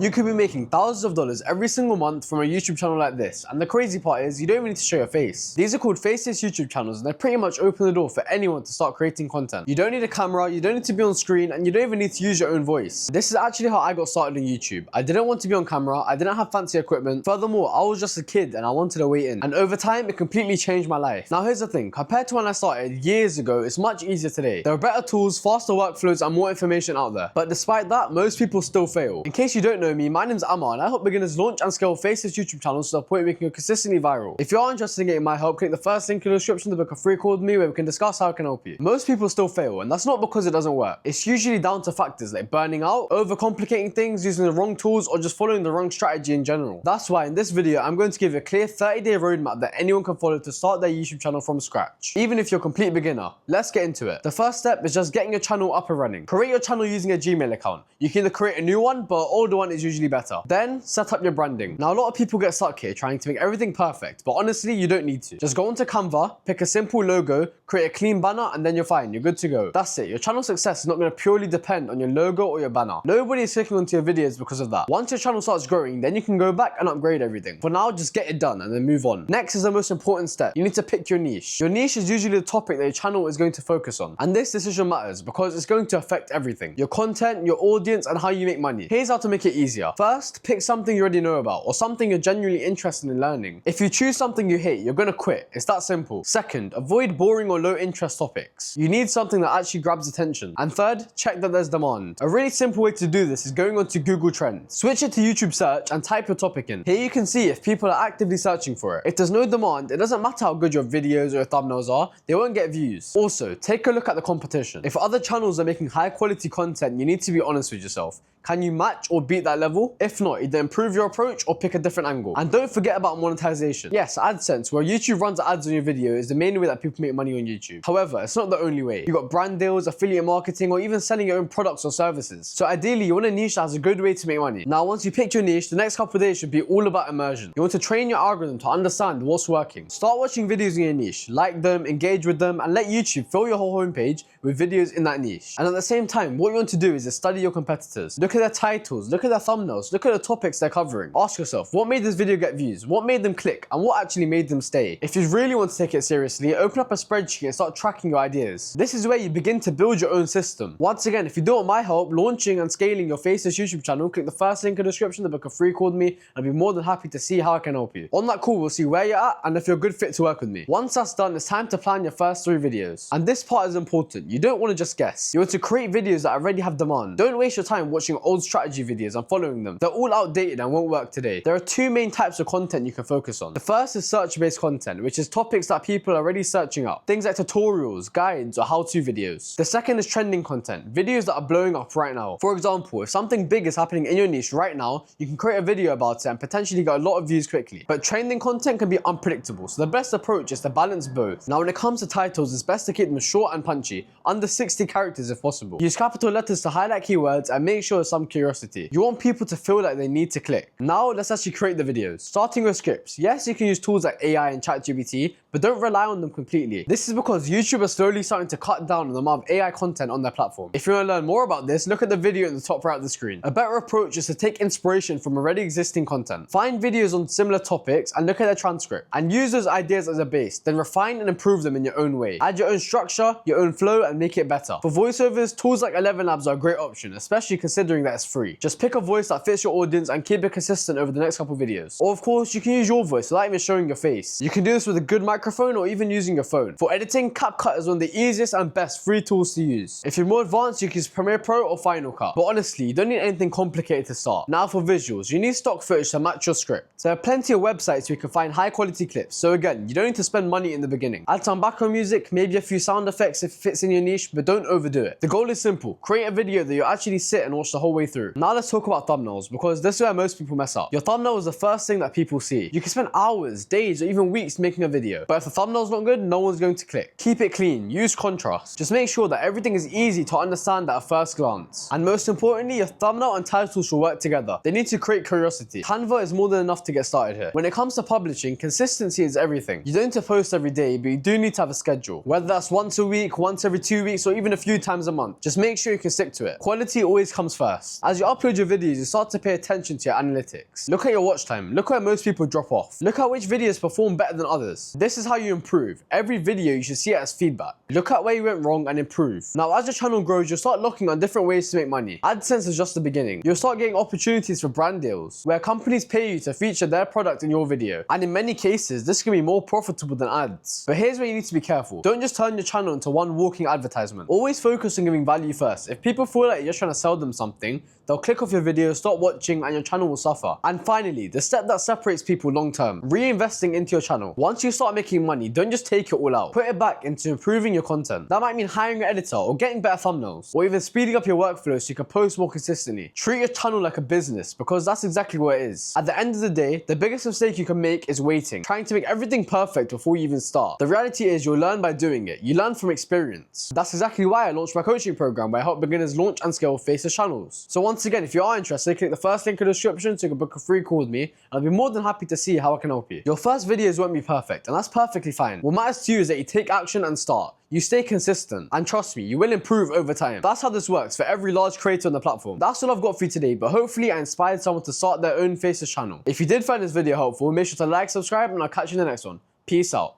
You could be making thousands of dollars every single month from a YouTube channel like this, and the crazy part is you don't even need to show your face. These are called Faceless YouTube channels, and they pretty much open the door for anyone to start creating content. You don't need a camera, you don't need to be on screen, and you don't even need to use your own voice. This is actually how I got started on YouTube. I didn't want to be on camera, I didn't have fancy equipment. Furthermore, I was just a kid and I wanted to wait in. And over time, it completely changed my life. Now here's the thing, compared to when I started years ago, it's much easier today. There are better tools, faster workflows, and more information out there. But despite that, most people still fail. In case you don't know me, my name's Amma, and I help beginners launch and scale Faceless YouTube channels to the point where we can go consistently viral. If you are interested in getting my help, click the first link in the description to book a free call with me where we can discuss how I can help you. Most people still fail, and that's not because it doesn't work. It's usually down to factors like burning out, overcomplicating things, using the wrong tools, or just following the wrong strategy in general. That's why in this video, I'm going to give you a clear 30-day roadmap that anyone can follow to start their YouTube channel from scratch, even if you're a complete beginner. Let's get into it. The first step is just getting your channel up and running. Create your channel using a Gmail account. You can either create a new one, but an older one is usually better. Then set up your branding. Now a lot of people get stuck here trying to make everything perfect, but honestly you don't need to. Just go onto Canva, pick a simple logo, create a clean banner, and then you're fine, you're good to go. That's it. Your channel success is not going to purely depend on your logo or your banner. Nobody is clicking onto your videos because of that. Once your channel starts growing, then you can go back and upgrade everything. For now, just get it done and then move on. Next is the most important step. You need to pick your niche. Your niche is usually the topic that your channel is going to focus on. And this decision matters because it's going to affect everything. Your content, your audience, and how you make money. Here's how to make it easier. First, pick something you already know about or something you're genuinely interested in learning. If you choose something you hate, you're gonna quit. It's that simple. Second, avoid boring or low interest topics. You need something that actually grabs attention. And third, check that there's demand. A really simple way to do this is going onto Google Trends. Switch it to YouTube search and type your topic in. Here you can see if people are actively searching for it. If there's no demand, it doesn't matter how good your videos or your thumbnails are, they won't get views. Also, take a look at the competition. If other channels are making high quality content, you need to be honest with yourself. Can you match or beat that level? If not, either improve your approach or pick a different angle. And don't forget about monetization. Yes, AdSense, where YouTube runs ads on your video, is the main way that people make money on YouTube. However, it's not the only way. You've got brand deals, affiliate marketing, or even selling your own products or services. So ideally, you want a niche that has a good way to make money. Now, once you pick your niche, the next couple of days should be all about immersion. You want to train your algorithm to understand what's working. Start watching videos in your niche, like them, engage with them, and let YouTube fill your whole homepage with videos in that niche. And at the same time, what you want to do is study your competitors. Look at their titles, look at their thumbnails, look at the topics they're covering. Ask yourself, what made this video get views? What made them click? And what actually made them stay? If you really want to take it seriously, open up a spreadsheet and start tracking your ideas. This is where you begin to build your own system. Once again, if you don't want my help launching and scaling your Faceless YouTube channel, click the first link in the description to book a free call with me. I'll be more than happy to see how I can help you. On that call, we'll see where you're at and if you're a good fit to work with me. Once that's done, it's time to plan your first 3 videos. And this part is important. You don't want to just guess. You want to create videos that already have demand. Don't waste your time watching old strategy videos and following them. They're all outdated and won't work today. There are 2 main types of content you can focus on. The first is search-based content, which is topics that people are already searching up. Things like tutorials, guides, or how-to videos. The second is trending content, videos that are blowing up right now. For example, if something big is happening in your niche right now, you can create a video about it and potentially get a lot of views quickly. But trending content can be unpredictable, so the best approach is to balance both. Now, when it comes to titles, it's best to keep them short and punchy, under 60 characters if possible. Use capital letters to highlight keywords and make sure there's some curiosity. You want people to feel like they need to click. Now, let's actually create the videos. Starting with scripts. Yes, you can use tools like AI and ChatGPT, but don't rely on them completely. This is because YouTube is slowly starting to cut down on the amount of AI content on their platform. If you want to learn more about this, look at the video in the top right of the screen. A better approach is to take inspiration from already existing content. Find videos on similar topics and look at their transcript, and use those ideas as a base, then refine and improve them in your own way. Add your own structure, your own flow, and make it better. For voiceovers, tools like 11 Labs are a great option, especially considering that it's free. Just pick a voice that fits your audience and keep it consistent over the next couple videos. Or of course, you can use your voice without even showing your face. You can do this with a good microphone or even using your phone. For editing, CapCut is one of the easiest and best free tools to use. If you're more advanced, you can use Premiere Pro or Final Cut. But honestly, you don't need anything complicated to start. Now for visuals, you need stock footage to match your script. There are plenty of websites where you can find high quality clips. So again, you don't need to spend money in the beginning. Add some background music, maybe a few sound effects if it fits in your niche, but don't overdo it. The goal is simple. Create a video that you actually sit and watch the whole way through. Now let's talk about thumbnails, because this is where most people mess up. Your thumbnail is the first thing that people see. You can spend hours, days, or even weeks making a video, But if the thumbnail's not good, no one's going to click. Keep it clean, use contrast. Just make sure that everything is easy to understand at first glance. And most importantly, your thumbnail and title should work together. They need to create curiosity. Canva is more than enough to get started here. When it comes to publishing, consistency is everything. You don't need to post every day, but you do need to have a schedule. Whether that's once a week, once every 2 weeks, or even a few times a month. Just make sure you can stick to it. Quality always comes first. As you upload your videos, you start to pay attention to your analytics. Look at your watch time. Look where most people drop off. Look at which videos perform better than others. This is how you improve. Every video, you should see it as feedback. Look at where you went wrong and improve. Now, as your channel grows, you'll start looking on different ways to make money. AdSense is just the beginning. You'll start getting opportunities for brand deals, where companies pay you to feature their product in your video. And in many cases, this can be more profitable than ads. But here's where you need to be careful. Don't just turn your channel into one walking advertisement. Always focus on giving value first. If people feel like you're just trying to sell them something, they'll click off your video, stop watching, and your channel will suffer. And finally, the step that separates people long term, reinvesting into your channel. Once you start making money, don't just take it all out. Put it back into improving your content. That might mean hiring an editor or getting better thumbnails, or even speeding up your workflow so you can post more consistently. Treat your channel like a business, because that's exactly what it is. At the end of the day, the biggest mistake you can make is waiting, trying to make everything perfect before you even start. The reality is you'll learn by doing it. You learn from experience. That's exactly why I launched my coaching program, where I help beginners launch and scale Faceless channels. So once again, if you are interested, click the first link in the description so you can book a free call with me, and I'll be more than happy to see how I can help you. Your first videos won't be perfect, and that's perfectly fine. What matters to you is that you take action and start. You stay consistent, and trust me, you will improve over time. That's how this works for every large creator on the platform. That's all I've got for you today, but hopefully I inspired someone to start their own Faceless channel. If you did find this video helpful, make sure to like, subscribe, and I'll catch you in the next one. Peace out.